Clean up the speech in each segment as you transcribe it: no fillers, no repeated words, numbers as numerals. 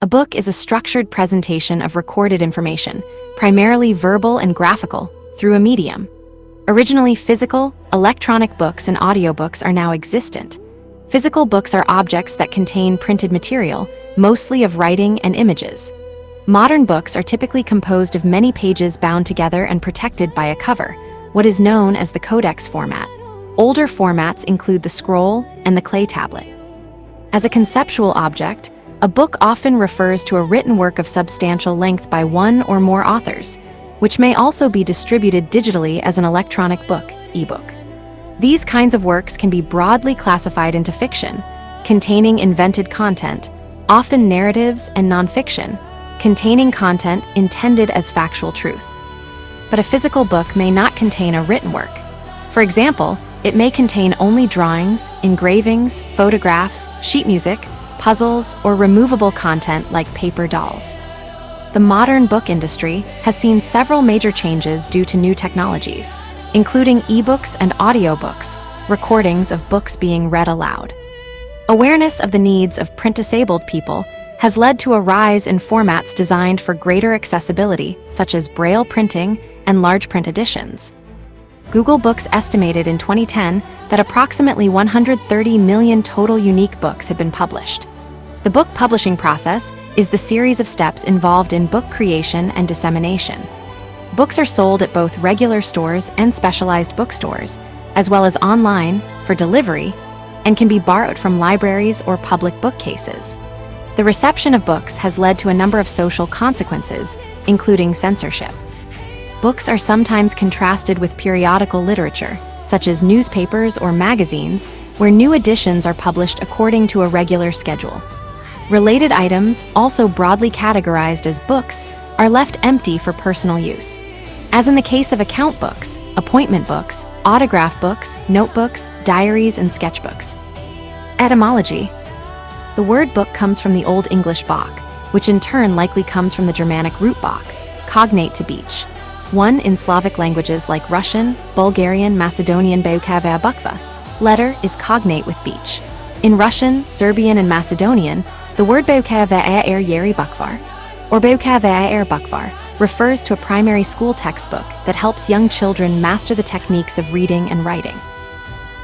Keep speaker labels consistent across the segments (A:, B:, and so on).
A: A book is a structured presentation of recorded information, primarily verbal and graphical, through a medium. Originally physical, electronic books and audiobooks are now existent. Physical books are objects that contain printed material, mostly of writing and images. Modern books are typically composed of many pages bound together and protected by a cover, what is known as the codex format. Older formats include the scroll and the clay tablet. As a conceptual object, a book often refers to a written work of substantial length by one or more authors, which may also be distributed digitally as an electronic book, ebook. These kinds of works can be broadly classified into fiction, containing invented content, often narratives, and nonfiction, containing content intended as factual truth. But a physical book may not contain a written work. For example, it may contain only drawings, engravings, photographs, sheet music, puzzles, or removable content like paper dolls. The modern book industry has seen several major changes due to new technologies, including ebooks and audiobooks, recordings of books being read aloud. Awareness of the needs of print-disabled people has led to a rise in formats designed for greater accessibility, such as Braille printing and large print editions. Google Books estimated in 2010 that approximately 130 million total unique books had been published. The book publishing process is the series of steps involved in book creation and dissemination. Books are sold at both regular stores and specialized bookstores, as well as online for delivery, and can be borrowed from libraries or public bookcases. The reception of books has led to a number of social consequences, including censorship. Books are sometimes contrasted with periodical literature, such as newspapers or magazines, where new editions are published according to a regular schedule. Related items, also broadly categorized as books, are left empty for personal use. As in the case of account books, appointment books, autograph books, notebooks, diaries, and sketchbooks. Etymology. The word book comes from the Old English bok, which in turn likely comes from the Germanic root bok, cognate to beach. One in Slavic languages like Russian, Bulgarian, Macedonian beukava bukva. Letter is cognate with beach. In Russian, Serbian, and Macedonian, the word beukava yeri bukvar, or beukava bukvar, refers to a primary school textbook that helps young children master the techniques of reading and writing.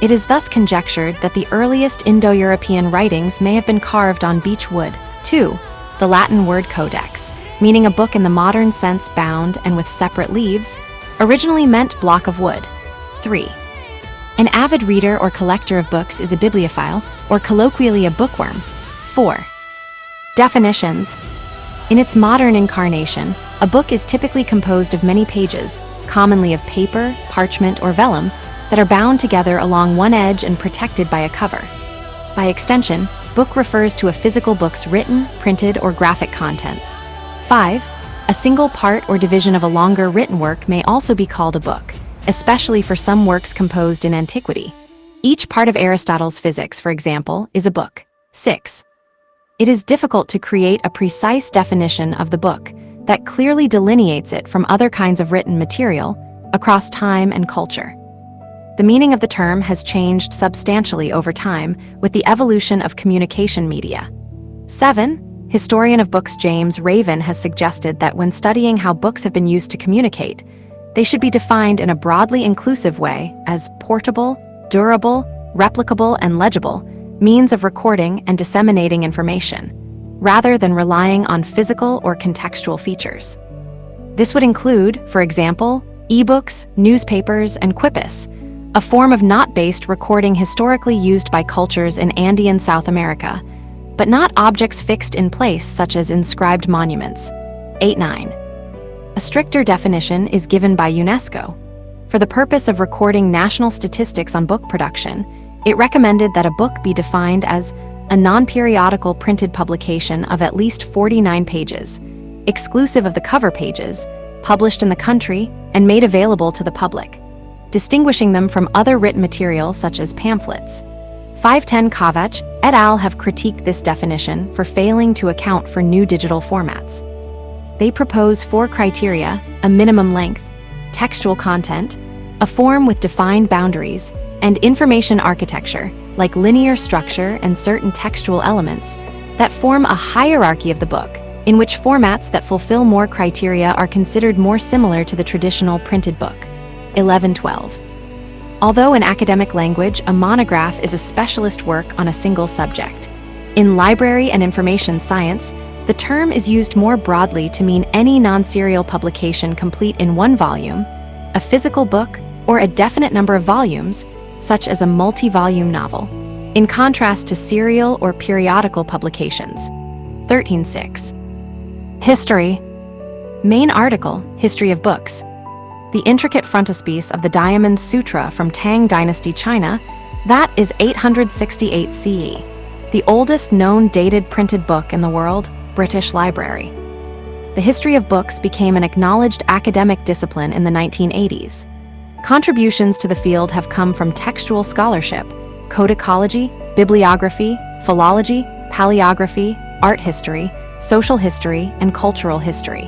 A: It is thus conjectured that the earliest Indo-European writings may have been carved on beech wood. 2. The Latin word codex, meaning a book in the modern sense bound and with separate leaves, originally meant block of wood. 3. An avid reader or collector of books is a bibliophile, or colloquially a bookworm. 4. Definitions. In its modern incarnation, a book is typically composed of many pages, commonly of paper, parchment, or vellum, that are bound together along one edge and protected by a cover. By extension, book refers to a physical book's written, printed, or graphic contents. 5. A single part or division of a longer written work may also be called a book, especially for some works composed in antiquity. Each part of Aristotle's Physics, for example, is a book. 6. It is difficult to create a precise definition of the book that clearly delineates it from other kinds of written material across time and culture. The meaning of the term has changed substantially over time with the evolution of communication media. 7. Historian of books James Raven has suggested that when studying how books have been used to communicate, they should be defined in a broadly inclusive way as portable, durable, replicable, and legible means of recording and disseminating information, rather than relying on physical or contextual features. This would include, for example, ebooks, newspapers, and quipus, a form of knot-based recording historically used by cultures in Andean South America, but not objects fixed in place such as inscribed monuments. 8.9. A stricter definition is given by UNESCO. For the purpose of recording national statistics on book production, it recommended that a book be defined as a non-periodical printed publication of at least 49 pages, exclusive of the cover pages, published in the country and made available to the public, distinguishing them from other written material such as pamphlets. 510 Kovac et al. Have critiqued this definition for failing to account for new digital formats. They propose 4 criteria: a minimum length, textual content, a form with defined boundaries, and information architecture, like linear structure and certain textual elements, that that form a hierarchy of the book, in which formats that fulfill more criteria are considered more similar to the traditional printed book. 1112. Although in academic language, a monograph is a specialist work on a single subject, in library and information science, the term is used more broadly to mean any non-serial publication complete in one volume, a physical book, or a definite number of volumes, such as a multi-volume novel, in contrast to serial or periodical publications. 13.6. History. Main article, History of Books. The intricate frontispiece of the Diamond Sutra from Tang Dynasty China, that is 868 CE. The oldest known dated printed book in the world, British Library. The history of books became an acknowledged academic discipline in the 1980s. Contributions to the field have come from textual scholarship, codicology, bibliography, philology, paleography, art history, social history, and cultural history.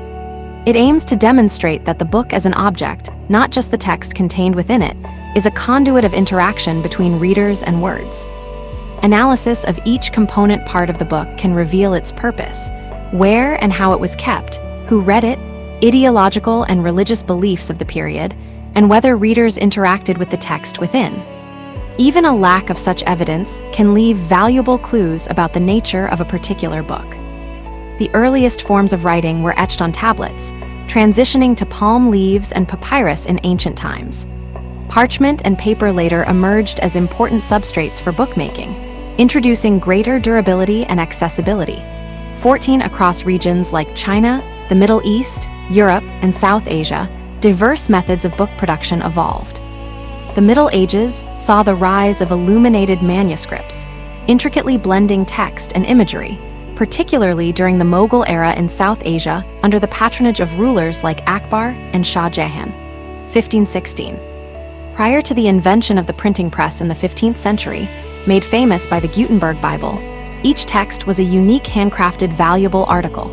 A: It aims to demonstrate that the book as an object, not just the text contained within it, is a conduit of interaction between readers and words. Analysis of each component part of the book can reveal its purpose, where and how it was kept, who read it, ideological and religious beliefs of the period, and whether readers interacted with the text within. Even a lack of such evidence can leave valuable clues about the nature of a particular book. The earliest forms of writing were etched on tablets, transitioning to palm leaves and papyrus in ancient times. Parchment and paper later emerged as important substrates for bookmaking, introducing greater durability and accessibility. 14 across regions like China, the Middle East, Europe, and South Asia, diverse methods of book production evolved. The Middle Ages saw the rise of illuminated manuscripts, intricately blending text and imagery, particularly during the Mughal era in South Asia under the patronage of rulers like Akbar and Shah Jahan. 1516. Prior to the invention of the printing press in the 15th century, made famous by the Gutenberg Bible, each text was a unique handcrafted valuable article,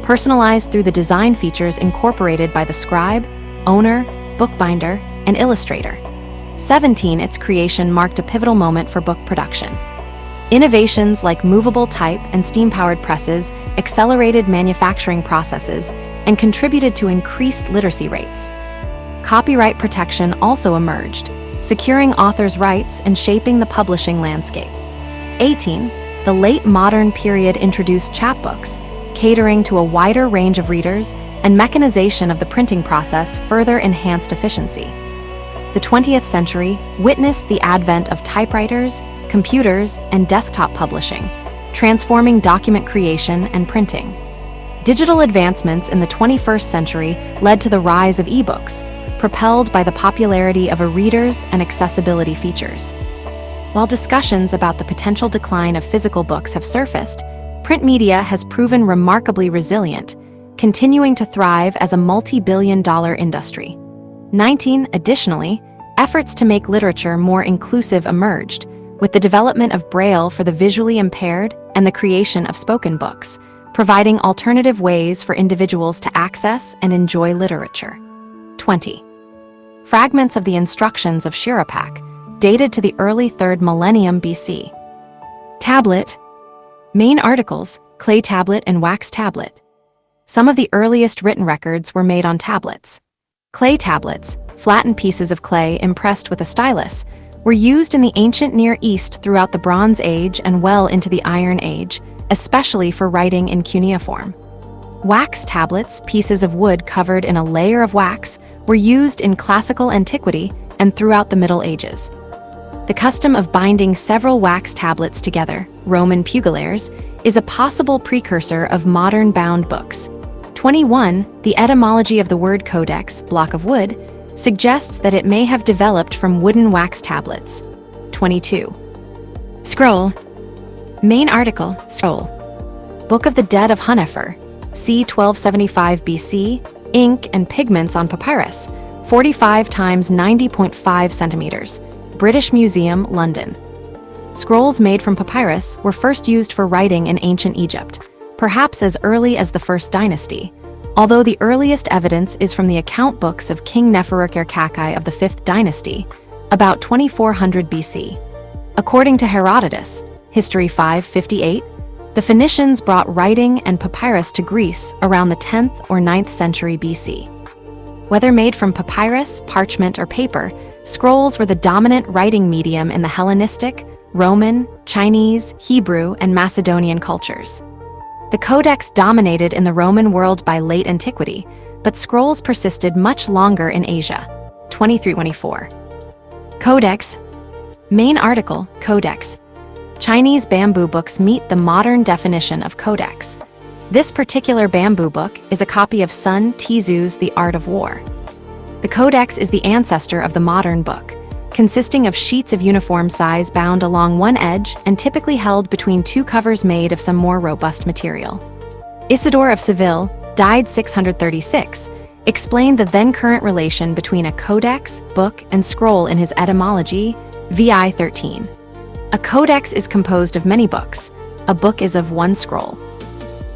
A: personalized through the design features incorporated by the scribe, owner, bookbinder, and illustrator. 17. Its creation marked a pivotal moment for book production. Innovations like movable type and steam-powered presses accelerated manufacturing processes and contributed to increased literacy rates. Copyright protection also emerged, securing authors' rights and shaping the publishing landscape. 18. The late modern period introduced chapbooks, catering to a wider range of readers, and mechanization of the printing process further enhanced efficiency. The 20th century witnessed the advent of typewriters, computers, and desktop publishing, transforming document creation and printing. Digital advancements in the 21st century led to the rise of ebooks, propelled by the popularity of e-readers and accessibility features. While discussions about the potential decline of physical books have surfaced, print media has proven remarkably resilient, continuing to thrive as a multi-billion-dollar industry. 19. Additionally, efforts to make literature more inclusive emerged, with the development of Braille for the visually impaired and the creation of spoken books, providing alternative ways for individuals to access and enjoy literature. 20. Fragments of the instructions of Shiropak, dated to the early 3rd millennium BC. Tablet. Main articles, clay tablet and wax tablet. Some of the earliest written records were made on tablets. Clay tablets, flattened pieces of clay impressed with a stylus, were used in the ancient Near East throughout the Bronze Age and well into the Iron Age, especially for writing in cuneiform. Wax tablets, pieces of wood covered in a layer of wax, were used in classical antiquity and throughout the Middle Ages. The custom of binding several wax tablets together, Roman pugillaires, is a possible precursor of modern bound books. 21. The etymology of the word codex, block of wood, suggests that it may have developed from wooden wax tablets. 22. Scroll. Main article, Scroll. Book of the Dead of Hunnefer, c. 1275 BC, ink and pigments on papyrus, 45 times 90.5 centimeters, British Museum, London. Scrolls made from papyrus were first used for writing in ancient Egypt, perhaps as early as the First Dynasty, although the earliest evidence is from the account books of King Neferukerkaki of the 5th Dynasty, about 2400 BC. According to Herodotus, History 558, The Phoenicians brought writing and papyrus to Greece around the 10th or 9th century BC. Whether made from papyrus, parchment, or paper, scrolls were the dominant writing medium in the Hellenistic, Roman, Chinese, Hebrew, and Macedonian cultures. The codex dominated in the Roman world by late antiquity, but scrolls persisted much longer in Asia. 2324. Codex. Main article, Codex. Chinese bamboo books meet the modern definition of codex. This particular bamboo book is a copy of Sun Tzu's The Art of War. The codex is the ancestor of the modern book, consisting of sheets of uniform size bound along one edge and typically held between two covers made of some more robust material. Isidore of Seville, died 636, explained the then-current relation between a codex, book, and scroll in his Etymology, VI 13. A codex is composed of many books. A book is of one scroll.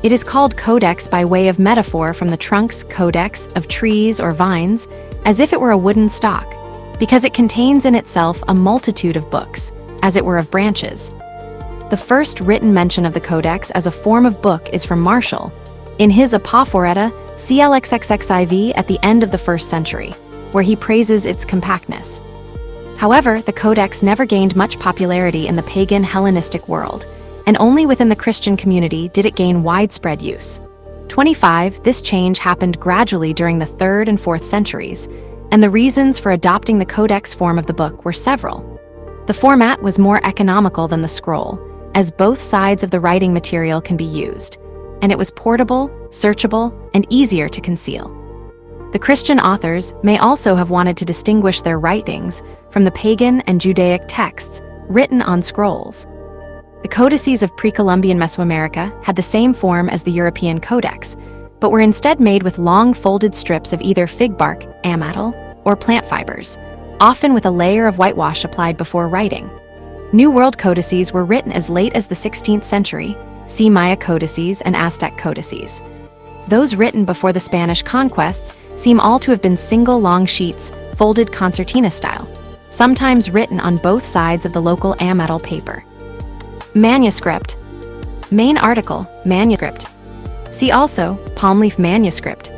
A: It is called codex by way of metaphor from the trunks codex of trees or vines, as if it were a wooden stalk, because it contains in itself a multitude of books, as it were of branches. The first written mention of the codex as a form of book is from Martial, in his Apophoreta CLXXXIV at the end of the 1st century, where he praises its compactness. However, the codex never gained much popularity in the pagan Hellenistic world, and only within the Christian community did it gain widespread use. 25. This change happened gradually during the 3rd and 4th centuries, and the reasons for adopting the codex form of the book were several. The format was more economical than the scroll, as both sides of the writing material can be used, and it was portable, searchable, and easier to conceal. The Christian authors may also have wanted to distinguish their writings from the pagan and Judaic texts written on scrolls. The codices of pre-Columbian Mesoamerica had the same form as the European codex, but were instead made with long folded strips of either fig bark, ammattle, or plant fibers, often with a layer of whitewash applied before writing. New World codices were written as late as the 16th century, see Maya codices and Aztec codices. Those written before the Spanish conquests seem all to have been single long sheets, folded concertina style, sometimes written on both sides of the local ammattle paper. Manuscript. Main article, manuscript. See also, palm leaf manuscript.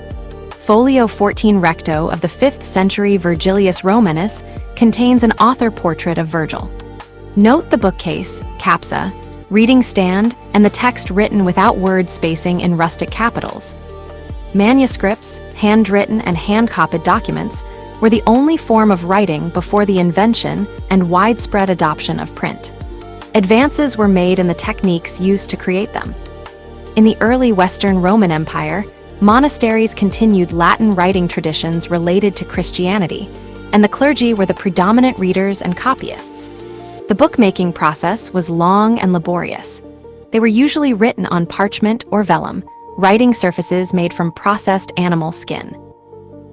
A: Folio 14 recto of the 5th century Virgilius Romanus contains an author portrait of Virgil. Note the bookcase, capsa, reading stand, and the text written without word spacing in rustic capitals. Manuscripts, handwritten and hand-copied documents, were the only form of writing before the invention and widespread adoption of print. Advances were made in the techniques used to create them. In the early Western Roman Empire, monasteries continued Latin writing traditions related to Christianity, and the clergy were the predominant readers and copyists. The bookmaking process was long and laborious. They were usually written on parchment or vellum, writing surfaces made from processed animal skin.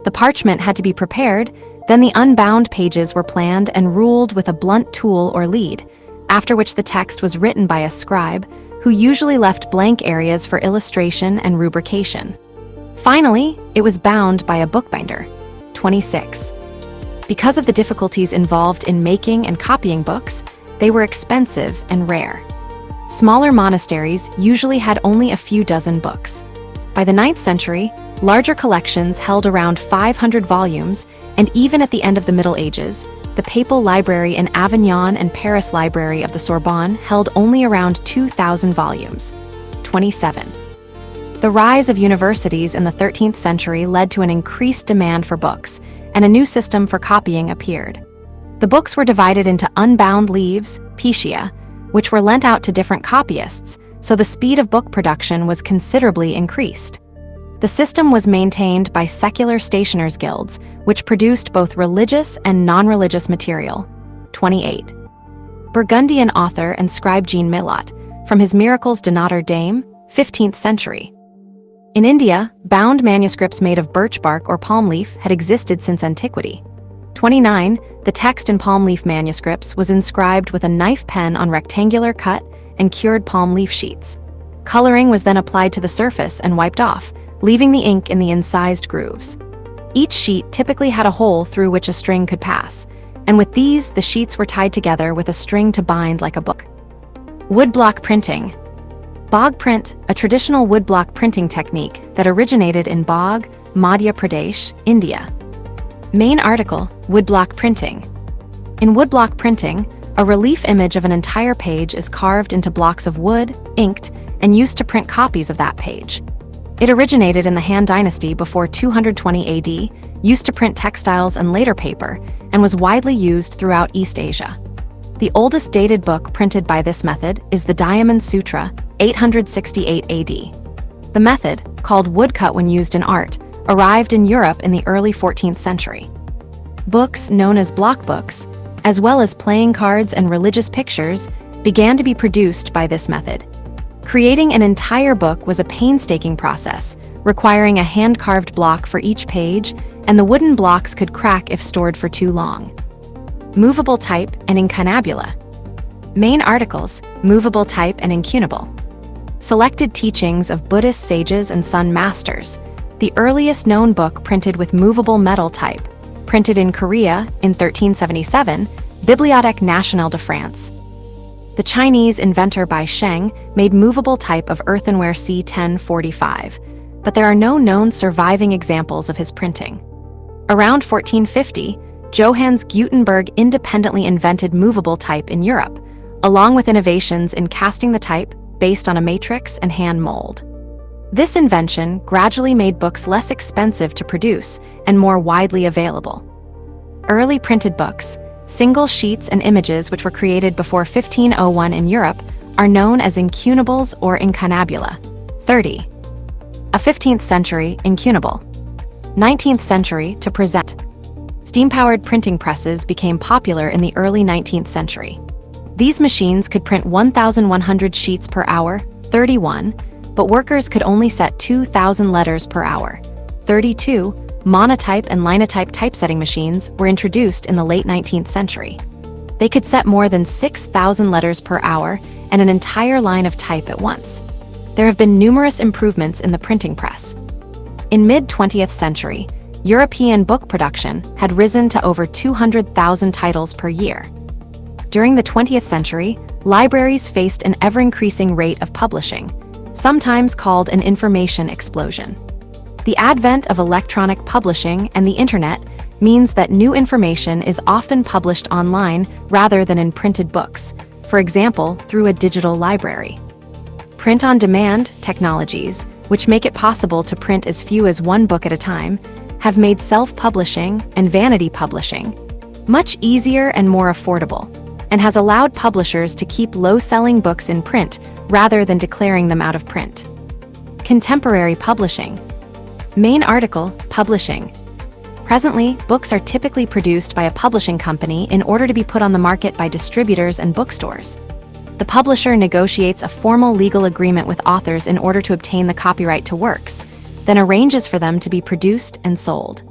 A: The parchment had to be prepared, then the unbound pages were planned and ruled with a blunt tool or lead, after which the text was written by a scribe, who usually left blank areas for illustration and rubrication. Finally, it was bound by a bookbinder. 26. Because of the difficulties involved in making and copying books, they were expensive and rare. Smaller monasteries usually had only a few dozen books. By the 9th century, larger collections held around 500 volumes, and even at the end of the Middle Ages, the Papal Library in Avignon and Paris Library of the Sorbonne held only around 2,000 volumes. 27. The rise of universities in the 13th century led to an increased demand for books, and a new system for copying appeared. The books were divided into unbound leaves, picia, which were lent out to different copyists, so the speed of book production was considerably increased. The system was maintained by secular stationers' guilds, which produced both religious and non-religious material. 28. Burgundian author and scribe Jean Millot, from his Miracles de Notre Dame, 15th century. In India, bound manuscripts made of birch bark or palm leaf had existed since antiquity. 29. The text in palm leaf manuscripts was inscribed with a knife pen on rectangular cut and cured palm leaf sheets. Coloring was then applied to the surface and wiped off, leaving the ink in the incised grooves. Each sheet typically had a hole through which a string could pass, and with these, the sheets were tied together with a string to bind like a book. Woodblock printing. Bog print, a traditional woodblock printing technique that originated in Bog, Madhya Pradesh, India. Main article, woodblock printing. In woodblock printing, a relief image of an entire page is carved into blocks of wood, inked, and used to print copies of that page. It originated in the Han Dynasty before 220 AD, used to print textiles and later paper, and was widely used throughout East Asia. The oldest dated book printed by this method is the Diamond Sutra, 868 AD. The method, called woodcut when used in art, arrived in Europe in the early 14th century. Books known as block books, as well as playing cards and religious pictures, began to be produced by this method. Creating an entire book was a painstaking process, requiring a hand-carved block for each page, and the wooden blocks could crack if stored for too long. Movable type and incunabula. Main articles, movable type and incunable. Selected teachings of Buddhist sages and Sun masters, the earliest known book printed with movable metal type, printed in Korea in 1377, Bibliothèque Nationale de France. The Chinese inventor Bai Sheng made movable type of earthenware c. 1045, but there are no known surviving examples of his printing. Around 1450, Johannes Gutenberg independently invented movable type in Europe, along with innovations in casting the type based on a matrix and hand mold. This invention gradually made books less expensive to produce and more widely available. Early printed books, single sheets and images which were created before 1501 in Europe, are known as incunables or incunabula. 30. A 15th century incunable. 19th century to present. Steam-powered printing presses became popular in the early 19th century. These machines could print 1,100 sheets per hour, 31, but workers could only set 2,000 letters per hour. 32. Monotype and linotype typesetting machines were introduced in the late 19th century. They could set more than 6,000 letters per hour and an entire line of type at once. There have been numerous improvements in the printing press. In mid-20th century, European book production had risen to over 200,000 titles per year. During the 20th century, libraries faced an ever-increasing rate of publishing, sometimes called an information explosion. The advent of electronic publishing and the internet means that new information is often published online rather than in printed books, for example, through a digital library. Print-on-demand technologies, which make it possible to print as few as one book at a time, have made self-publishing and vanity publishing much easier and more affordable, and has allowed publishers to keep low-selling books in print rather than declaring them out of print. Contemporary publishing. Main article, publishing. Presently, books are typically produced by a publishing company in order to be put on the market by distributors and bookstores. The publisher negotiates a formal legal agreement with authors in order to obtain the copyright to works, then arranges for them to be produced and sold.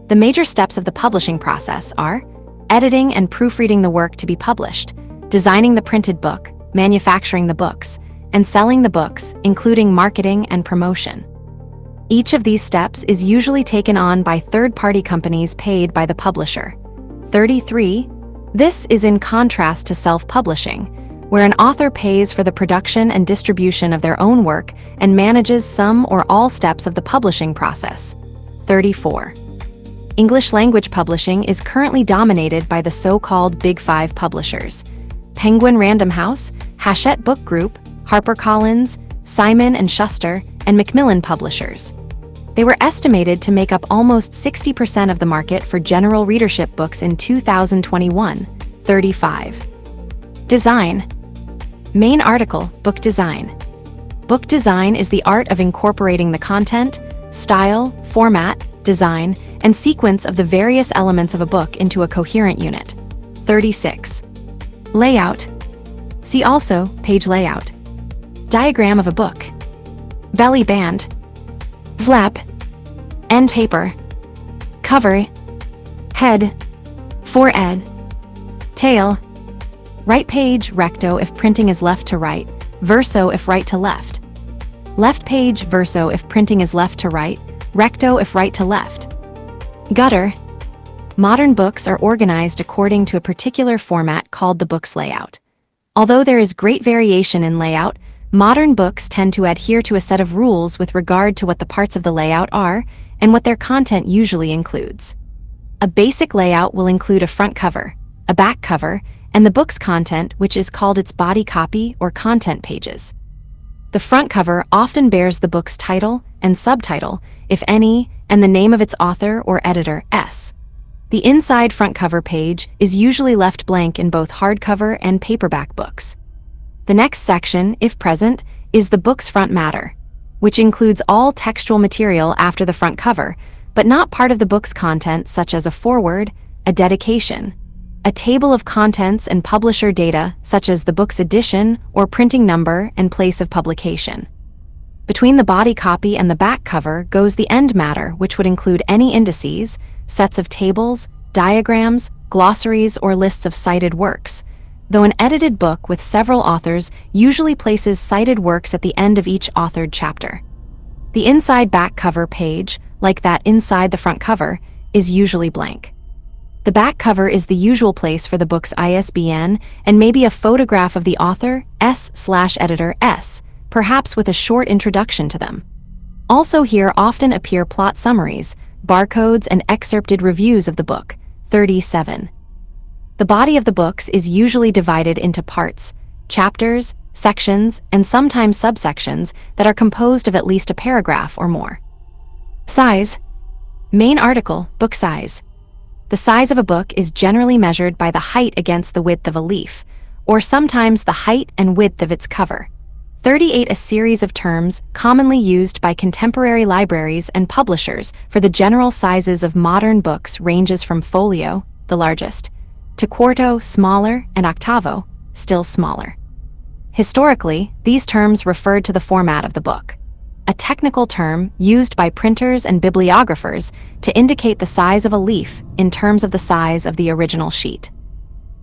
A: The major steps of the publishing process are editing and proofreading the work to be published, designing the printed book, manufacturing the books, and selling the books, including marketing and promotion. Each of these steps is usually taken on by third-party companies paid by the publisher. 33. This is in contrast to self-publishing, where an author pays for the production and distribution of their own work and manages some or all steps of the publishing process. 34. English language publishing is currently dominated by the so-called Big Five publishers: Penguin Random House, Hachette Book Group, HarperCollins, Simon & Schuster, and Macmillan Publishers. They were estimated to make up almost 60% of the market for general readership books in 2021. 35. Design. Main article, book design. Book design is the art of incorporating the content, style, format, design, and sequence of the various elements of a book into a coherent unit. 36. Layout. See also, page layout. Diagram of a book. Belly band. Flap. End paper. Cover. Head. Forehead. Tail. Right page, recto if printing is left to right, verso if right to left. Left page, verso if printing is left to right, recto if right to left. Gutter. Modern books are organized according to a particular format called the book's layout. Although there is great variation in layout, Modern books tend to adhere to a set of rules with regard to what the parts of the layout are and what their content usually includes. A basic layout will include a front cover, a back cover, and the book's content, which is called its body copy or content pages. The front cover often bears the book's title and subtitle, if any, and the name of its author or editor, S. The inside front cover page is usually left blank in both hardcover and paperback books. The next section, if present, is the book's front matter, which includes all textual material after the front cover, but not part of the book's content such as a foreword, a dedication, a table of contents and publisher data such as the book's edition or printing number and place of publication. Between the body copy and the back cover goes the end matter, which would include any indices, sets of tables, diagrams, glossaries, or lists of cited works, though an edited book with several authors usually places cited works at the end of each authored chapter. The inside back cover page, like that inside the front cover, is usually blank. The back cover is the usual place for the book's ISBN and maybe a photograph of the author, S/editor S, perhaps with a short introduction to them. Also here often appear plot summaries, barcodes, and excerpted reviews of the book. 37. The body of the books is usually divided into parts, chapters, sections, and sometimes subsections that are composed of at least a paragraph or more. Size. Main article, book size. The size of a book is generally measured by the height against the width of a leaf, or sometimes the height and width of its cover. 38. A series of terms commonly used by contemporary libraries and publishers for the general sizes of modern books ranges from folio, the largest, to quarto, smaller, and octavo, still smaller. Historically, these terms referred to the format of the book, a technical term used by printers and bibliographers to indicate the size of a leaf in terms of the size of the original sheet.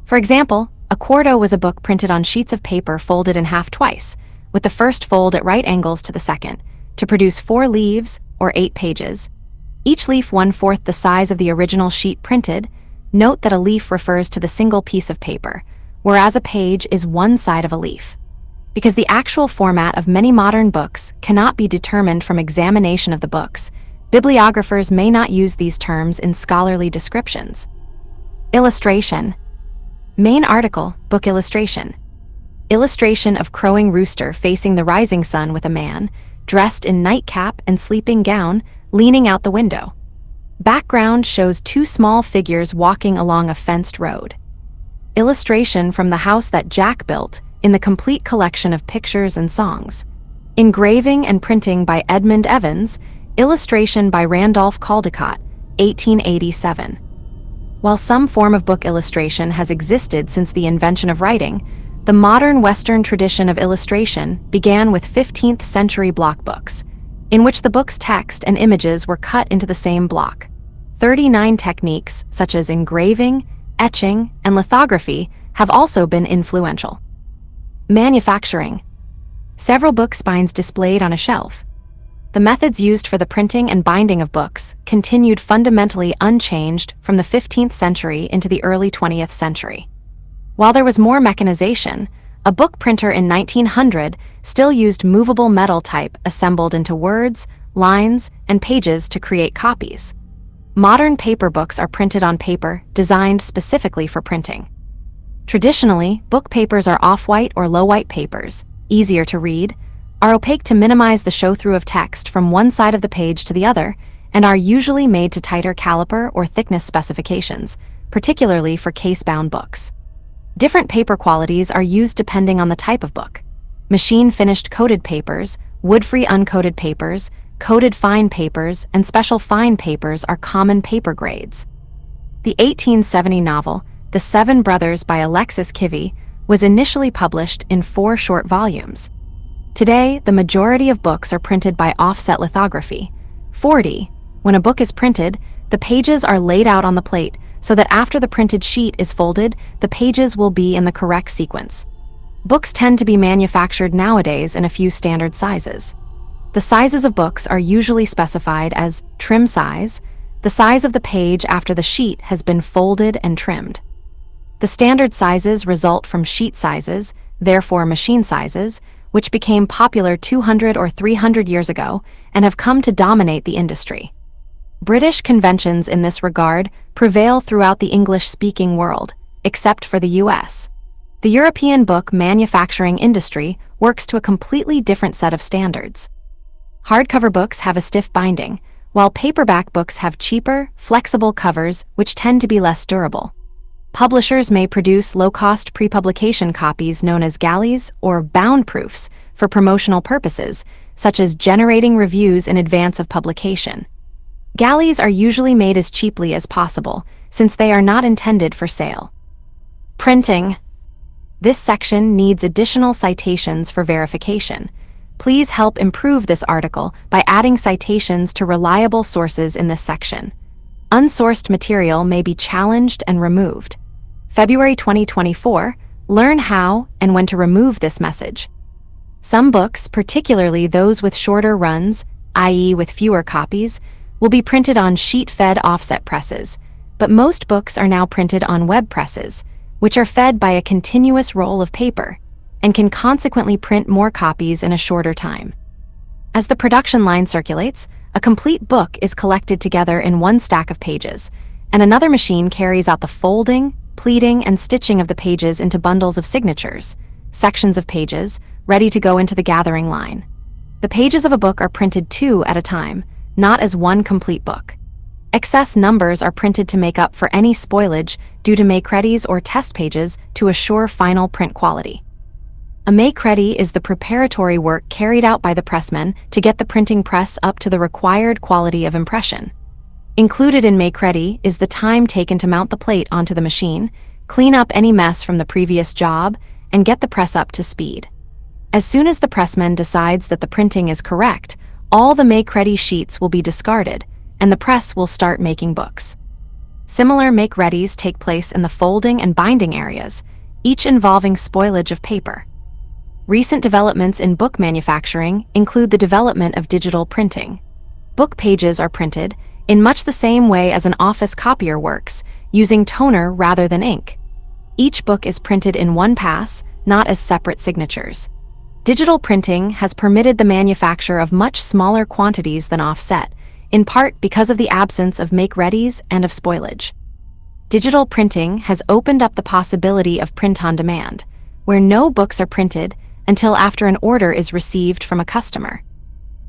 A: For example, a quarto was a book printed on sheets of paper folded in half twice, with the first fold at right angles to the second, to produce 4 leaves, or 8 pages. Each leaf 1/4 the size of the original sheet printed. Note that a leaf refers to the single piece of paper, whereas a page is one side of a leaf. Because the actual format of many modern books cannot be determined from examination of the books, bibliographers may not use these terms in scholarly descriptions. Illustration. Main article, book illustration. Illustration of crowing rooster facing the rising sun with a man, dressed in nightcap and sleeping gown, leaning out the window. Background shows 2 small figures walking along a fenced road. Illustration from the house that Jack built in the complete collection of pictures and songs. Engraving and printing by Edmund Evans, illustration by Randolph Caldecott, 1887. While some form of book illustration has existed since the invention of writing, the modern Western tradition of illustration began with 15th century block books, in which the book's text and images were cut into the same block. 39 techniques, such as engraving, etching, and lithography, have also been influential. Manufacturing. Several book spines displayed on a shelf. The methods used for the printing and binding of books continued fundamentally unchanged from the 15th century into the early 20th century. While there was more mechanization, a book printer in 1900 still used movable metal type assembled into words, lines, and pages to create copies. Modern paper books are printed on paper designed specifically for printing. Traditionally, book papers are off-white or low-white papers, easier to read, are opaque to minimize the show-through of text from one side of the page to the other, and are usually made to tighter caliper or thickness specifications, particularly for case-bound books. Different paper qualities are used depending on the type of book. Machine-finished coated papers, wood-free uncoated papers, coated fine papers, and special fine papers are common paper grades. The 1870 novel, The Seven Brothers by Alexis Kivy, was initially published in 4 short volumes. Today, the majority of books are printed by offset lithography. 40. When a book is printed, the pages are laid out on the plate so that after the printed sheet is folded, the pages will be in the correct sequence. Books tend to be manufactured nowadays in a few standard sizes. The sizes of books are usually specified as trim size, the size of the page after the sheet has been folded and trimmed. The standard sizes result from sheet sizes, therefore machine sizes, which became popular 200 or 300 years ago and have come to dominate the industry. British conventions in this regard prevail throughout the English-speaking world, except for the US. The European book manufacturing industry works to a completely different set of standards. Hardcover books have a stiff binding, while paperback books have cheaper, flexible covers which tend to be less durable. Publishers may produce low-cost pre-publication copies known as galleys or bound proofs for promotional purposes, such as generating reviews in advance of publication. Galleys are usually made as cheaply as possible, since they are not intended for sale. Printing. This section needs additional citations for verification. Please help improve this article by adding citations to reliable sources in this section. Unsourced material may be challenged and removed. February 2024, learn how and when to remove this message. Some books, particularly those with shorter runs, i.e. with fewer copies, will be printed on sheet-fed offset presses, but most books are now printed on web presses, which are fed by a continuous roll of paper, and can consequently print more copies in a shorter time. As the production line circulates, a complete book is collected together in one stack of pages, and another machine carries out the folding, pleating, and stitching of the pages into bundles of signatures, sections of pages, ready to go into the gathering line. The pages of a book are printed two at a time, not as one complete book. Excess numbers are printed to make up for any spoilage due to make-readies or test pages to assure final print quality. A make-ready is the preparatory work carried out by the pressmen to get the printing press up to the required quality of impression. Included in make-ready is the time taken to mount the plate onto the machine, clean up any mess from the previous job, and get the press up to speed. As soon as the pressman decides that the printing is correct, all the make-ready sheets will be discarded, and the press will start making books. Similar make-readies take place in the folding and binding areas, each involving spoilage of paper. Recent developments in book manufacturing include the development of digital printing. Book pages are printed in much the same way as an office copier works, using toner rather than ink. Each book is printed in one pass, not as separate signatures. Digital printing has permitted the manufacture of much smaller quantities than offset, in part because of the absence of make-readies and of spoilage. Digital printing has opened up the possibility of print on demand, where no books are printed until after an order is received from a customer.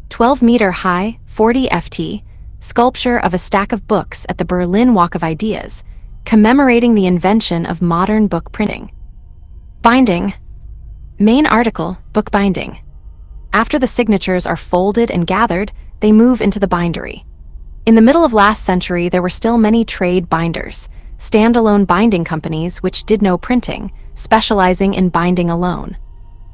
A: 12-meter high, 40 ft, sculpture of a stack of books at the Berlin Walk of Ideas, commemorating the invention of modern book printing. Binding. Main article, book binding. After the signatures are folded and gathered, they move into the bindery. In the middle of last century, there were still many trade binders, standalone binding companies which did no printing, specializing in binding alone.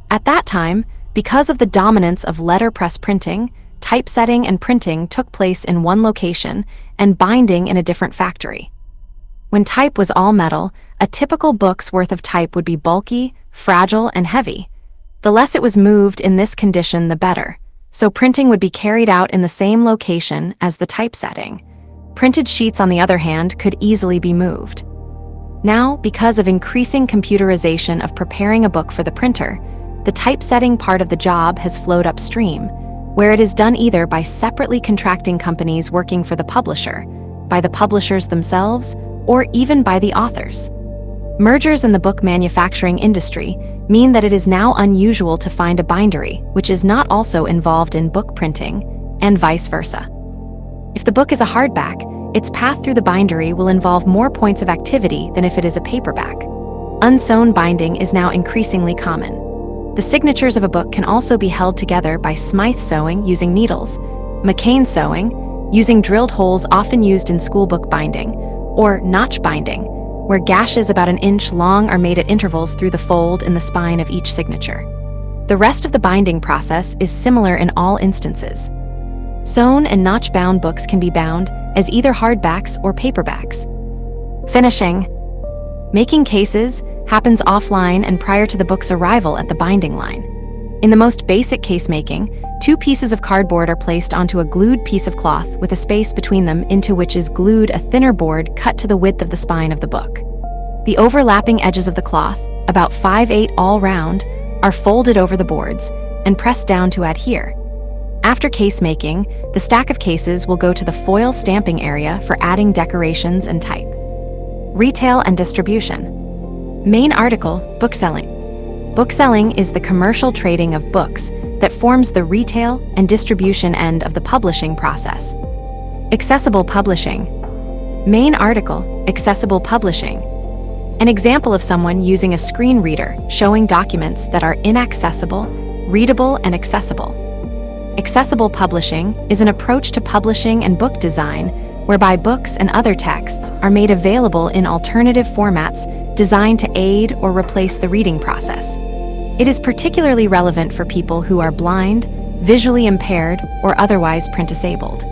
A: At that time, because of the dominance of letterpress printing, typesetting and printing took place in one location and binding in a different factory. When type was all metal, a typical book's worth of type would be bulky, fragile, and heavy. The less it was moved in this condition, the better, so printing would be carried out in the same location as the typesetting. Printed sheets, on the other hand, could easily be moved. Now, because of increasing computerization of preparing a book for the printer, the typesetting part of the job has flowed upstream, where it is done either by separately contracting companies working for the publisher, by the publishers themselves, or even by the authors. Mergers in the book manufacturing industry mean that it is now unusual to find a bindery which is not also involved in book printing, and vice versa. If the book is a hardback, its path through the bindery will involve more points of activity than if it is a paperback. Unsewn binding is now increasingly common. The signatures of a book can also be held together by Smythe sewing using needles, McCain sewing using drilled holes often used in schoolbook binding, or notch binding, where gashes about an inch long are made at intervals through the fold in the spine of each signature. The rest of the binding process is similar in all instances. Sewn and notch-bound books can be bound as either hardbacks or paperbacks. Finishing. Making cases happens offline and prior to the book's arrival at the binding line. In the most basic case making, two pieces of cardboard are placed onto a glued piece of cloth with a space between them into which is glued a thinner board cut to the width of the spine of the book. The overlapping edges of the cloth, about 5/8 all round, are folded over the boards and pressed down to adhere. After case making, the stack of cases will go to the foil stamping area for adding decorations and type. Retail and distribution. Main article, bookselling. Bookselling is the commercial trading of books that forms the retail and distribution end of the publishing process. Accessible publishing. Main article, accessible publishing. An example of someone using a screen reader showing documents that are inaccessible, readable, and accessible. Accessible publishing is an approach to publishing and book design whereby books and other texts are made available in alternative formats designed to aid or replace the reading process. It is particularly relevant for people who are blind, visually impaired, or otherwise print-disabled.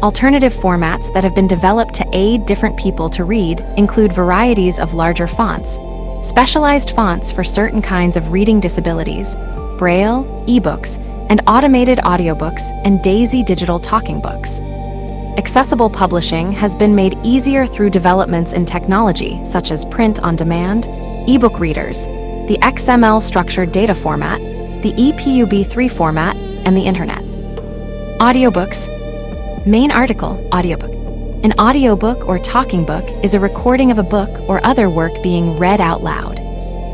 A: Alternative formats that have been developed to aid different people to read include varieties of larger fonts, specialized fonts for certain kinds of reading disabilities, Braille, ebooks, and automated audiobooks, and DAISY digital talking books. Accessible publishing has been made easier through developments in technology such as print on demand, ebook readers, the XML structured data format, the EPUB3 format, and the Internet. Audiobooks. Main article, audiobook. An audiobook or talking book is a recording of a book or other work being read out loud.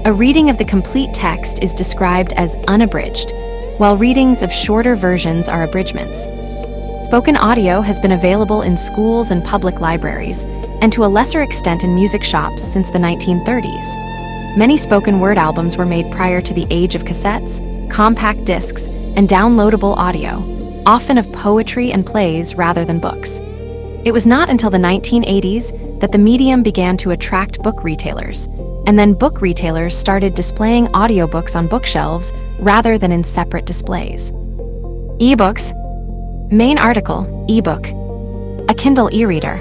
A: A reading of the complete text is described as unabridged, while readings of shorter versions are abridgments. Spoken audio has been available in schools and public libraries, and to a lesser extent in music shops since the 1930s. Many spoken word albums were made prior to the age of cassettes, compact discs, and downloadable audio, often of poetry and plays rather than books. It was not until the 1980s that the medium began to attract book retailers, and then book retailers started displaying audiobooks on bookshelves rather than in separate displays. Ebooks. Main article, ebook. A Kindle e-reader.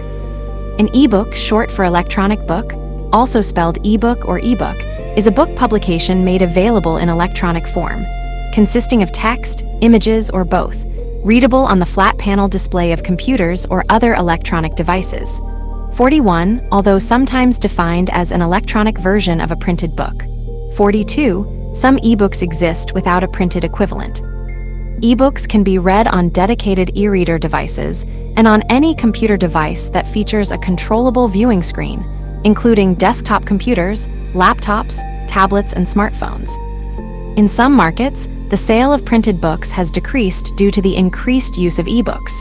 A: An ebook, short for electronic book, also spelled ebook or ebook, is a book publication made available in electronic form, consisting of text, images, or both, readable on the flat panel display of computers or other electronic devices. 41, although sometimes defined as an electronic version of a printed book. 42, some ebooks exist without a printed equivalent. Ebooks can be read on dedicated e-reader devices and on any computer device that features a controllable viewing screen, including desktop computers, laptops, tablets, and smartphones. In some markets, the sale of printed books has decreased due to the increased use of ebooks.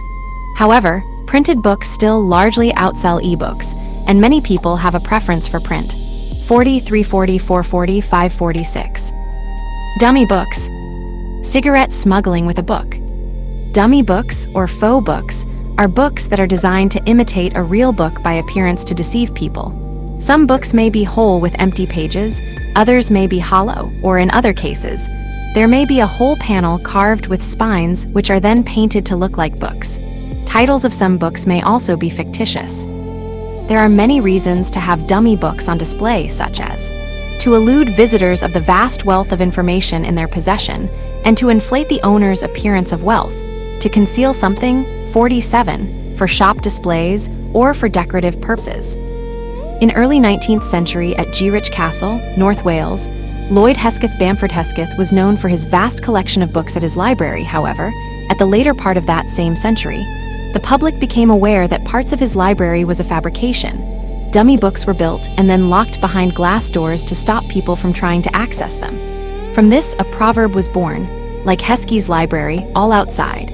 A: However, printed books still largely outsell ebooks, and many people have a preference for print. 40, 340, 440, 546. Dummy books. Cigarette smuggling with a book. Dummy books, or faux books, are books that are designed to imitate a real book by appearance to deceive people. Some books may be whole with empty pages, others may be hollow, or in other cases, there may be a whole panel carved with spines which are then painted to look like books. Titles of some books may also be fictitious. There are many reasons to have dummy books on display, such as to elude visitors of the vast wealth of information in their possession and to inflate the owner's appearance of wealth, to conceal something, 47, for shop displays or for decorative purposes. In early 19th century at Girich Castle, North Wales, Lloyd Hesketh Bamford Hesketh was known for his vast collection of books at his library. However, at the later part of that same century, the public became aware that parts of his library was a fabrication. Dummy books were built and then locked behind glass doors to stop people from trying to access them. From this, a proverb was born, like Heskey's library, all outside.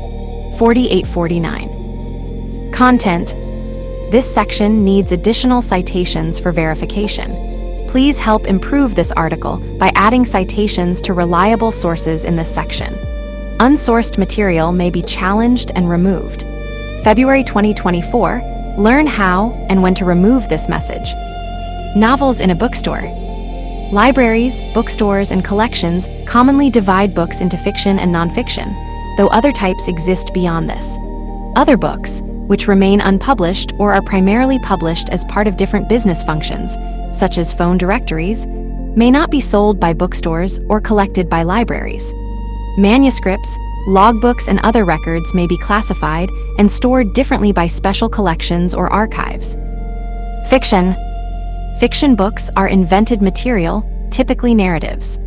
A: 4849. Content. This section needs additional citations for verification. Please help improve this article by adding citations to reliable sources in this section. Unsourced material may be challenged and removed. February 2024, learn how and when to remove this message. Novels in a bookstore. Libraries, bookstores, and collections commonly divide books into fiction and nonfiction, though other types exist beyond this. Other books, which remain unpublished or are primarily published as part of different business functions, such as phone directories, may not be sold by bookstores or collected by libraries. Manuscripts, logbooks, and other records may be classified and stored differently by special collections or archives. Fiction. Fiction books are invented material, typically narratives.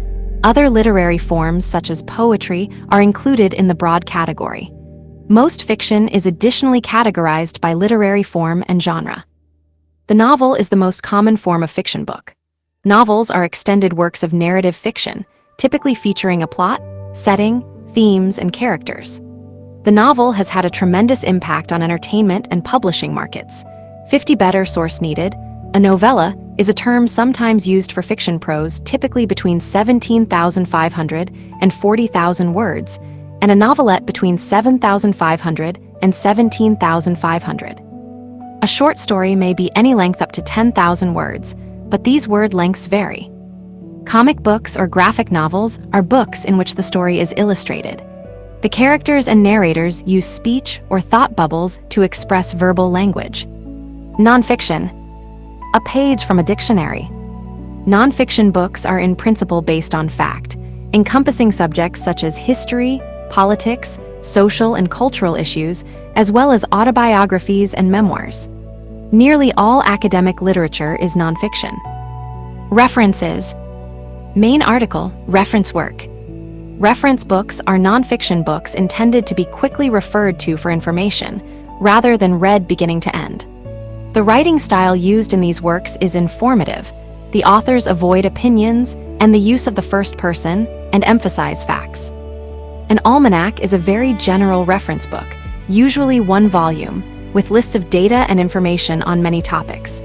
A: Other literary forms, such as poetry, are included in the broad category. Most fiction is additionally categorized by literary form and genre. The novel is the most common form of fiction book. Novels are extended works of narrative fiction, typically featuring a plot, setting, themes, and characters. The novel has had a tremendous impact on entertainment and publishing markets. 50 better source needed. A novella is a term sometimes used for fiction prose, typically between 17,500 and 40,000 words, and a novelette between 7,500 and 17,500. A short story may be any length up to 10,000 words, but these word lengths vary. Comic books or graphic novels are books in which the story is illustrated. The characters and narrators use speech or thought bubbles to express verbal language. Nonfiction. A page from a dictionary. Nonfiction books are in principle based on fact, encompassing subjects such as history, politics, social and cultural issues, as well as autobiographies and memoirs. Nearly all academic literature is nonfiction. References. Main article, reference work. Reference books are nonfiction books intended to be quickly referred to for information, rather than read beginning to end. The writing style used in these works is informative. The authors avoid opinions and the use of the first person and emphasize facts. An almanac is a very general reference book, usually one volume, with lists of data and information on many topics.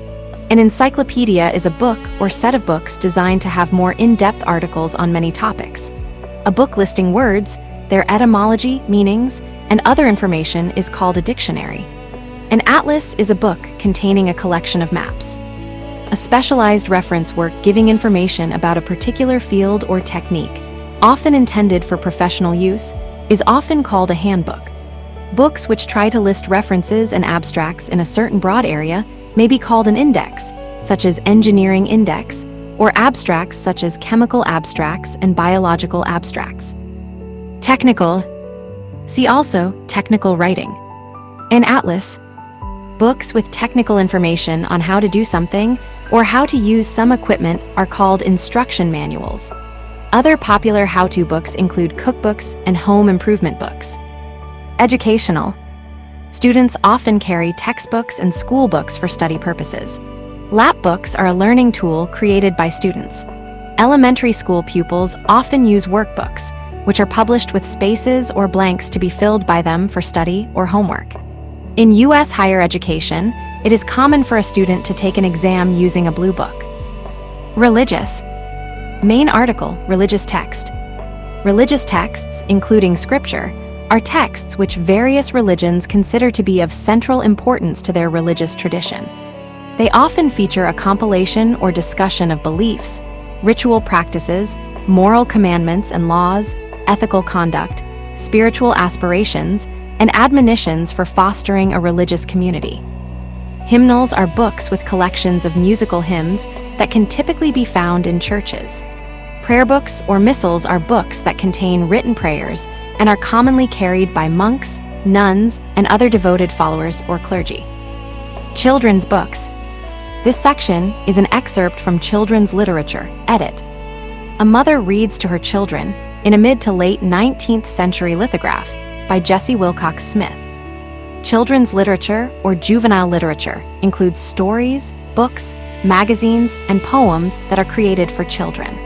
A: An encyclopedia is a book or set of books designed to have more in-depth articles on many topics. A book listing words, their etymology, meanings, and other information is called a dictionary. An atlas is a book containing a collection of maps. A specialized reference work giving information about a particular field or technique, often intended for professional use, is often called a handbook. Books which try to list references and abstracts in a certain broad area may be called an index, such as Engineering Index, or abstracts such as chemical abstracts and biological abstracts. Technical. See also technical writing. An atlas. Books with technical information on how to do something or how to use some equipment are called instruction manuals. Other popular how-to books include cookbooks and home improvement books. Educational. Students often carry textbooks and school books for study purposes. Lap books are a learning tool created by students. Elementary school pupils often use workbooks, which are published with spaces or blanks to be filled by them for study or homework. In U.S. higher education, it is common for a student to take an exam using a blue book. Religious. Main article, religious text. Religious texts, including scripture, are texts which various religions consider to be of central importance to their religious tradition. They often feature a compilation or discussion of beliefs, ritual practices, moral commandments and laws, ethical conduct, spiritual aspirations, and admonitions for fostering a religious community. Hymnals are books with collections of musical hymns that can typically be found in churches. Prayer books or missals are books that contain written prayers and are commonly carried by monks, nuns, and other devoted followers or clergy. Children's books. This section is an excerpt from children's literature, edit. A mother reads to her children in a mid to late 19th century lithograph by Jessie Wilcox Smith. Children's literature or juvenile literature includes stories, books, magazines, and poems that are created for children.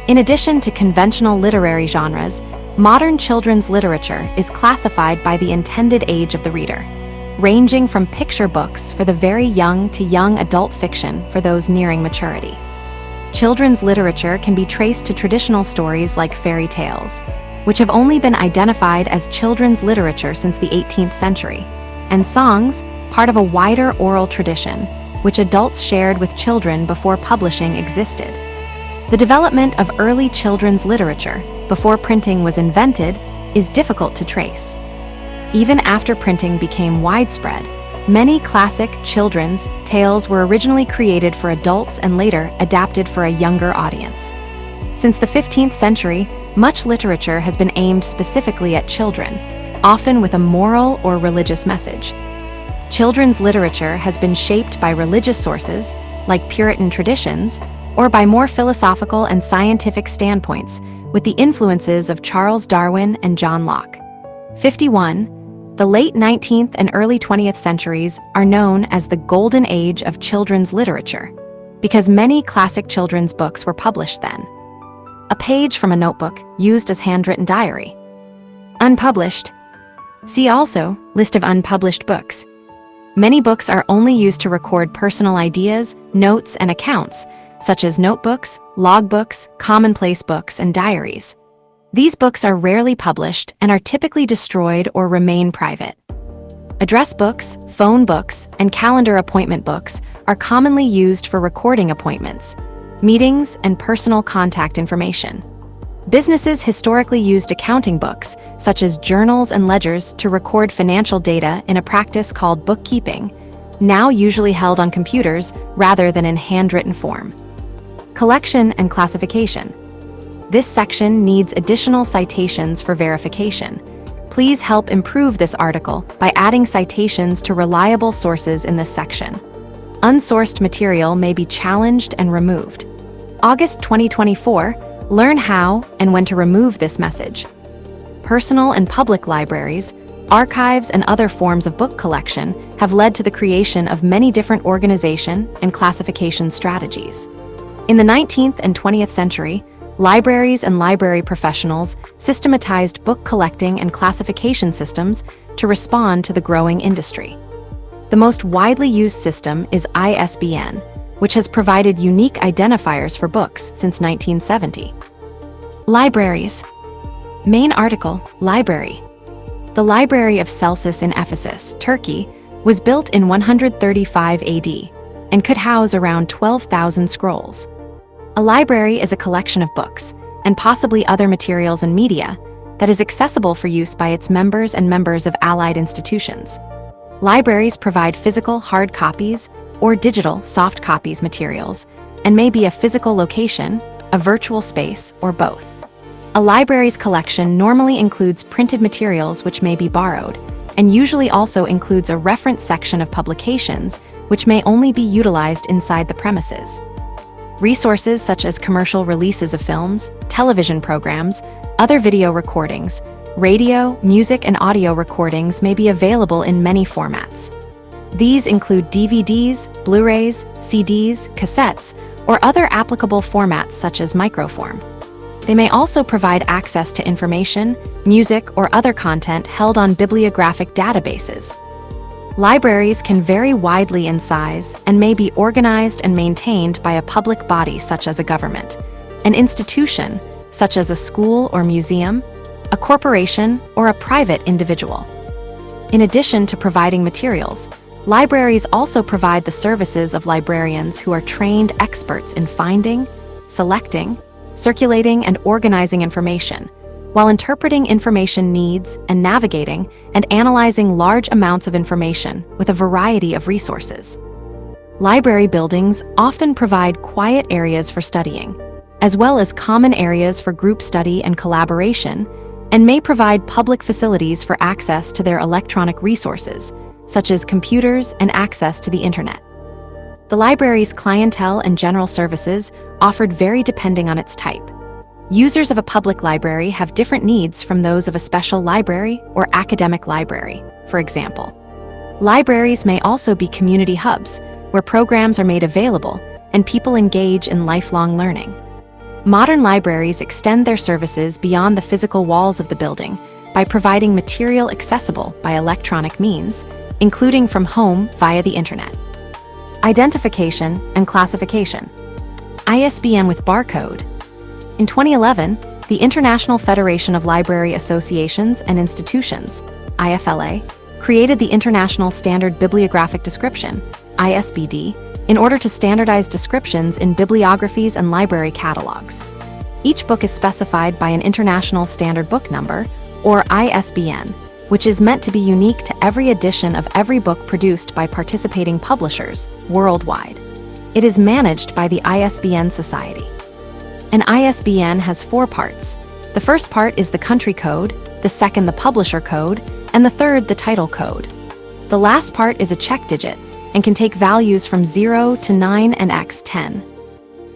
A: In addition to conventional literary genres, modern children's literature is classified by the intended age of the reader, ranging from picture books for the very young to young adult fiction for those nearing maturity. Children's literature can be traced to traditional stories like fairy tales, which have only been identified as children's literature since the 18th century, and songs, part of a wider oral tradition, which adults shared with children before publishing existed. The development of early children's literature, before printing was invented, is difficult to trace. Even after printing became widespread, many classic children's tales were originally created for adults and later adapted for a younger audience. Since the 15th century, much literature has been aimed specifically at children, often with a moral or religious message. Children's literature has been shaped by religious sources, like Puritan traditions, or by more philosophical and scientific standpoints, with the influences of Charles Darwin and John Locke. 51. The late 19th and early 20th centuries are known as the golden age of children's literature, because many classic children's books were published then. A page from a notebook used as handwritten diary. Unpublished. See also, list of unpublished books. Many books are only used to record personal ideas, notes, and accounts, such as notebooks, logbooks, commonplace books, and diaries. These books are rarely published and are typically destroyed or remain private. Address books, phone books, and calendar appointment books are commonly used for recording appointments, meetings, and personal contact information. Businesses historically used accounting books, such as journals and ledgers, to record financial data in a practice called bookkeeping, now usually held on computers rather than in handwritten form. Collection and classification. This section needs additional citations for verification. Please help improve this article by adding citations to reliable sources in this section. Unsourced material may be challenged and removed. August 2024, learn how and when to remove this message. Personal and public libraries, archives, and other forms of book collection have led to the creation of many different organization and classification strategies. In the 19th and 20th century, libraries and library professionals systematized book collecting and classification systems to respond to the growing industry. The most widely used system is ISBN, which has provided unique identifiers for books since 1970. Libraries. Main article, Library. The Library of Celsus in Ephesus, Turkey, was built in 135 AD and could house around 12,000 scrolls. A library is a collection of books, and possibly other materials and media, that is accessible for use by its members and members of allied institutions. Libraries provide physical hard copies or digital soft copies materials, and may be a physical location, a virtual space, or both. A library's collection normally includes printed materials which may be borrowed, and usually also includes a reference section of publications which may only be utilized inside the premises. Resources such as commercial releases of films, television programs, other video recordings, radio, music, and audio recordings may be available in many formats. These include DVDs, Blu-rays, CDs, cassettes, or other applicable formats such as microform. They may also provide access to information, music, or other content held on bibliographic databases. Libraries can vary widely in size and may be organized and maintained by a public body such as a government, an institution such as a school or museum, a corporation, or a private individual. In addition to providing materials, libraries also provide the services of librarians who are trained experts in finding, selecting, circulating, and organizing information, while interpreting information needs and navigating and analyzing large amounts of information with a variety of resources. Library buildings often provide quiet areas for studying, as well as common areas for group study and collaboration, and may provide public facilities for access to their electronic resources, such as computers and access to the internet. The library's clientele and general services offered vary depending on its type. Users of a public library have different needs from those of a special library or academic library, for example. Libraries may also be community hubs, where programs are made available and people engage in lifelong learning. Modern libraries extend their services beyond the physical walls of the building by providing material accessible by electronic means, including from home via the internet. Identification and classification. ISBN with barcode. In 2011, the International Federation of Library Associations and Institutions, IFLA, created the International Standard Bibliographic Description, ISBD, in order to standardize descriptions in bibliographies and library catalogs. Each book is specified by an International Standard Book Number, or ISBN, which is meant to be unique to every edition of every book produced by participating publishers worldwide. It is managed by the ISBN Society. An ISBN has 4 parts. The first part is the country code, the second the publisher code, and the third the title code. The last part is a check digit and can take values from 0 to 9 and x10.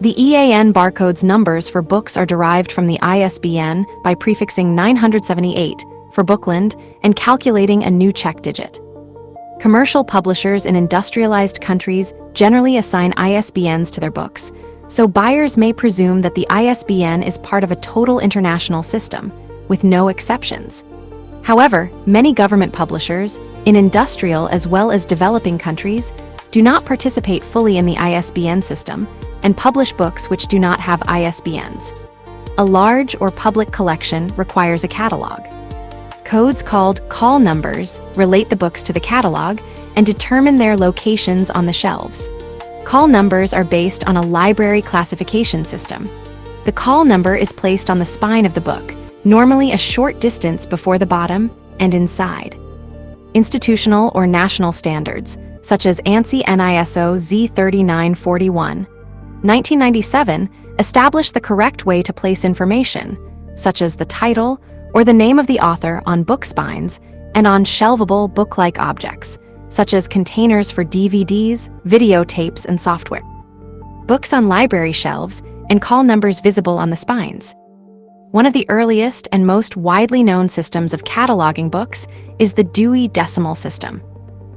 A: The EAN barcode's numbers for books are derived from the ISBN by prefixing 978 for Bookland and calculating a new check digit. Commercial publishers in industrialized countries generally assign ISBNs to their books, so buyers may presume that the ISBN is part of a total international system, with no exceptions. However, many government publishers, in industrial as well as developing countries, do not participate fully in the ISBN system and publish books which do not have ISBNs. A large or public collection requires a catalog. Codes called call numbers relate the books to the catalog and determine their locations on the shelves. Call numbers are based on a library classification system. The call number is placed on the spine of the book, normally a short distance before the bottom and inside. Institutional or national standards, such as ANSI NISO Z3941, 1997, establish the correct way to place information, such as the title or the name of the author on book spines and on shelvable book-like objects, such as containers for DVDs, videotapes, and software. Books on library shelves and call numbers visible on the spines. One of the earliest and most widely known systems of cataloging books is the Dewey Decimal System.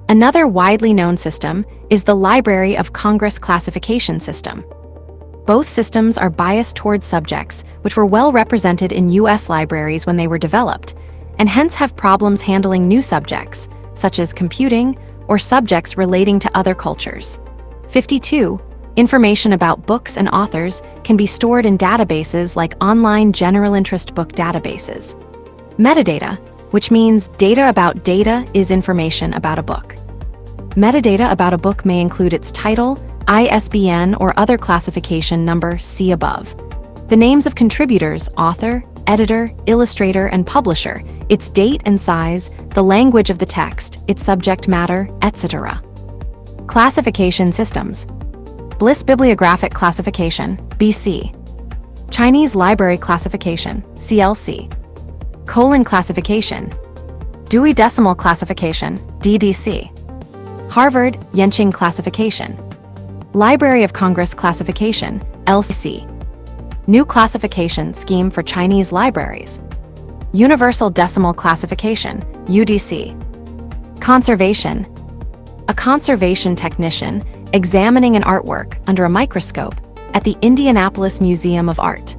A: Another widely known system is the Library of Congress Classification System. Both systems are biased towards subjects which were well represented in U.S. libraries when they were developed, and hence have problems handling new subjects, such as computing or subjects relating to other cultures. 52. Information about books and authors can be stored in databases like online general interest book databases. Metadata, which means data about data, is information about a book. Metadata about a book may include its title, ISBN, or other classification number, see above. The names of contributors, author, editor, illustrator, and publisher, its date and size, the language of the text, its subject matter, etc. Classification systems. Bliss Bibliographic Classification, BC. Chinese Library Classification, CLC. Colon Classification. Dewey Decimal Classification, DDC. Harvard Yenching Classification. Library of Congress Classification, LCC. New Classification Scheme for Chinese Libraries. Universal Decimal Classification, UDC. Conservation. A conservation technician examining an artwork under a microscope at the Indianapolis Museum of Art.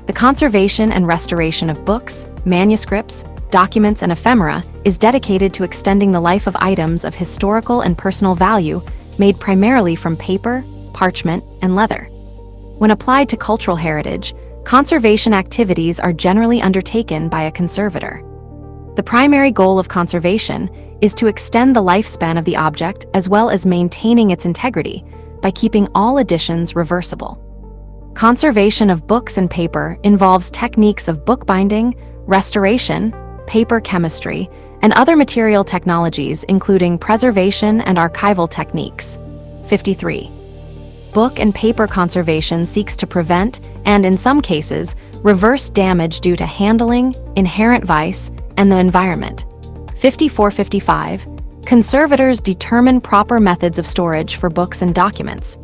A: The conservation and restoration of books, manuscripts, documents, and ephemera is dedicated to extending the life of items of historical and personal value made primarily from paper, parchment, and leather. When applied to cultural heritage, conservation activities are generally undertaken by a conservator. The primary goal of conservation is to extend the lifespan of the object as well as maintaining its integrity by keeping all additions reversible. Conservation of books and paper involves techniques of bookbinding, restoration, paper chemistry, and other material technologies including preservation and archival techniques. 53. Book and paper conservation seeks to prevent, and in some cases, reverse damage due to handling, inherent vice, and the environment. 54-55. Conservators determine proper methods of storage for books and documents,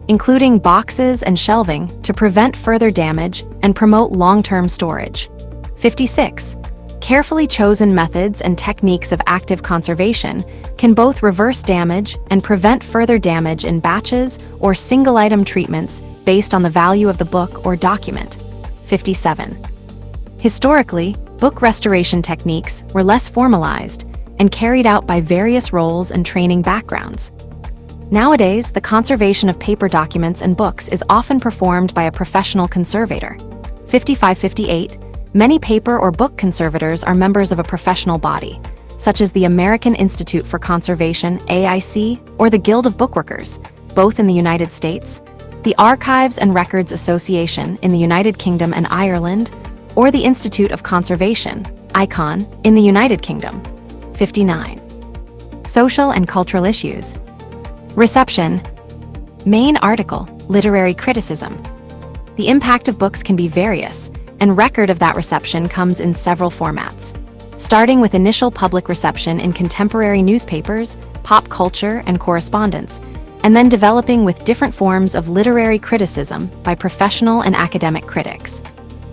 A: including boxes and shelving to prevent further damage and promote long-term storage. 56. Carefully chosen methods and techniques of active conservation can both reverse damage and prevent further damage in batches or single-item treatments based on the value of the book or document. 57. Historically, book restoration techniques were less formalized and carried out by various roles and training backgrounds. Nowadays, the conservation of paper documents and books is often performed by a professional conservator. 55-58. Many paper or book conservators are members of a professional body, such as the American Institute for Conservation, AIC, or the Guild of Bookworkers, both in the United States, the Archives and Records Association in the United Kingdom and Ireland, or the Institute of Conservation, ICON, in the United Kingdom. 59. Social and cultural issues. Reception. Main article, literary criticism. The impact of books can be various, and record of that reception comes in several formats, starting with initial public reception in contemporary newspapers, pop culture, and correspondence, and then developing with different forms of literary criticism by professional and academic critics.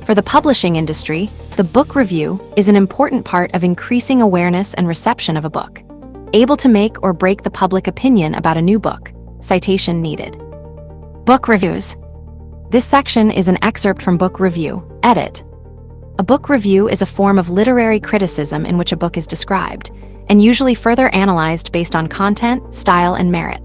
A: For the publishing industry, the book review is an important part of increasing awareness and reception of a book, able to make or break the public opinion about a new book. Citation needed. Book reviews. This section is an excerpt from Book Review, edit. A book review is a form of literary criticism in which a book is described, and usually further analyzed based on content, style, and merit.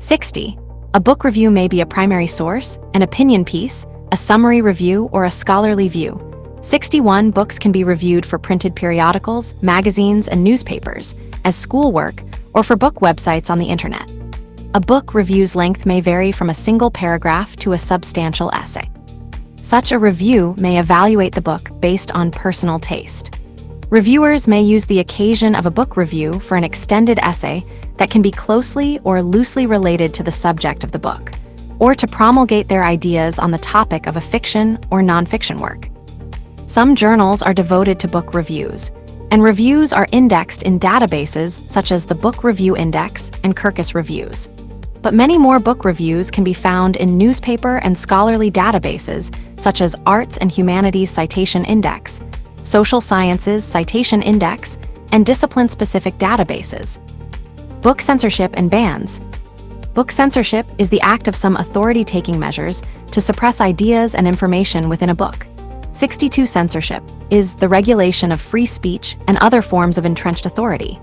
A: 60. A book review may be a primary source, an opinion piece, a summary review, or a scholarly view. 61. Books can be reviewed for printed periodicals, magazines, and newspapers, as schoolwork, or for book websites on the internet. A book review's length may vary from a single paragraph to a substantial essay. Such a review may evaluate the book based on personal taste. Reviewers may use the occasion of a book review for an extended essay that can be closely or loosely related to the subject of the book, or to promulgate their ideas on the topic of a fiction or nonfiction work. Some journals are devoted to book reviews, and reviews are indexed in databases such as the Book Review Index and Kirkus Reviews. But many more book reviews can be found in newspaper and scholarly databases such as Arts and Humanities Citation Index, Social Sciences Citation Index, and discipline-specific databases. Book censorship and bans. Book censorship is the act of some authority taking measures to suppress ideas and information within a book. 62. Censorship is the regulation of free speech and other forms of entrenched authority.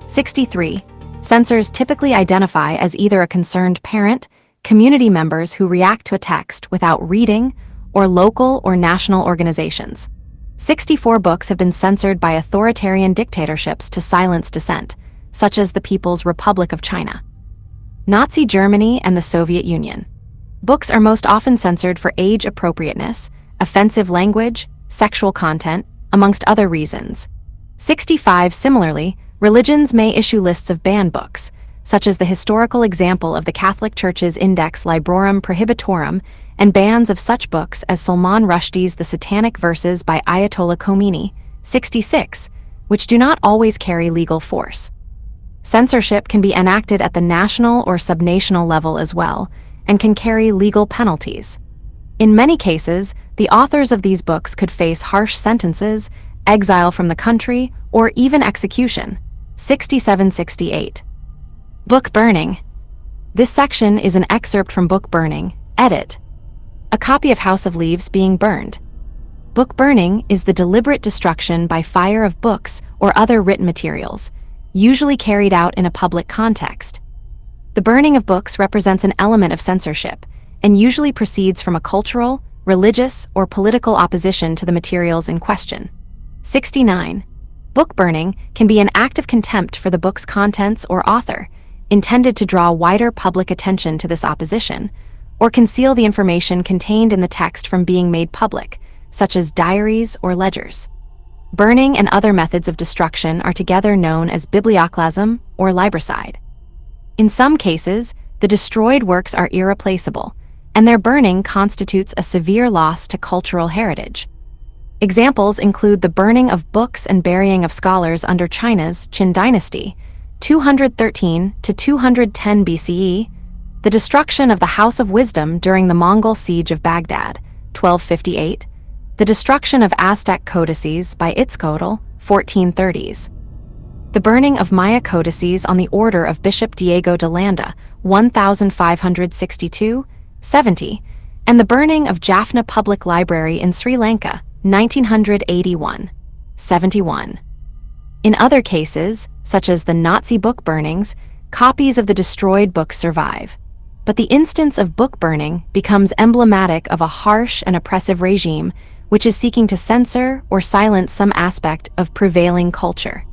A: 63. Censors typically identify as either a concerned parent, community members who react to a text without reading, or local or national organizations. 64 books have been censored by authoritarian dictatorships to silence dissent, such as the People's Republic of China, Nazi Germany, and the Soviet Union. Books are most often censored for age appropriateness, offensive language, sexual content, amongst other reasons. 65. Similarly, religions may issue lists of banned books, such as the historical example of the Catholic Church's Index Librorum Prohibitorum, and bans of such books as Salman Rushdie's The Satanic Verses by Ayatollah Khomeini, 66, which do not always carry legal force. Censorship can be enacted at the national or subnational level as well, and can carry legal penalties. In many cases, the authors of these books could face harsh sentences, exile from the country, or even execution. 67-68. Book burning. This section is an excerpt from Book Burning, edit. A copy of House of Leaves being burned. Book burning is the deliberate destruction by fire of books or other written materials, usually carried out in a public context. The burning of books represents an element of censorship, and usually proceeds from a cultural, religious, or political opposition to the materials in question. 69. Book burning can be an act of contempt for the book's contents or author, intended to draw wider public attention to this opposition, or conceal the information contained in the text from being made public, such as diaries or ledgers. Burning and other methods of destruction are together known as biblioclasm or libricide. In some cases, the destroyed works are irreplaceable, and their burning constitutes a severe loss to cultural heritage. Examples include the burning of books and burying of scholars under China's Qin dynasty, 213 to 210 BCE, the destruction of the House of Wisdom during the Mongol siege of Baghdad, 1258, the destruction of Aztec codices by Itzcoatl, 1430s, the burning of Maya codices on the order of Bishop Diego de Landa, 1562-70, and the burning of Jaffna Public Library in Sri Lanka, 1981-71. In other cases, such as the Nazi book burnings, copies of the destroyed books survive. But the instance of book burning becomes emblematic of a harsh and oppressive regime which is seeking to censor or silence some aspect of prevailing culture.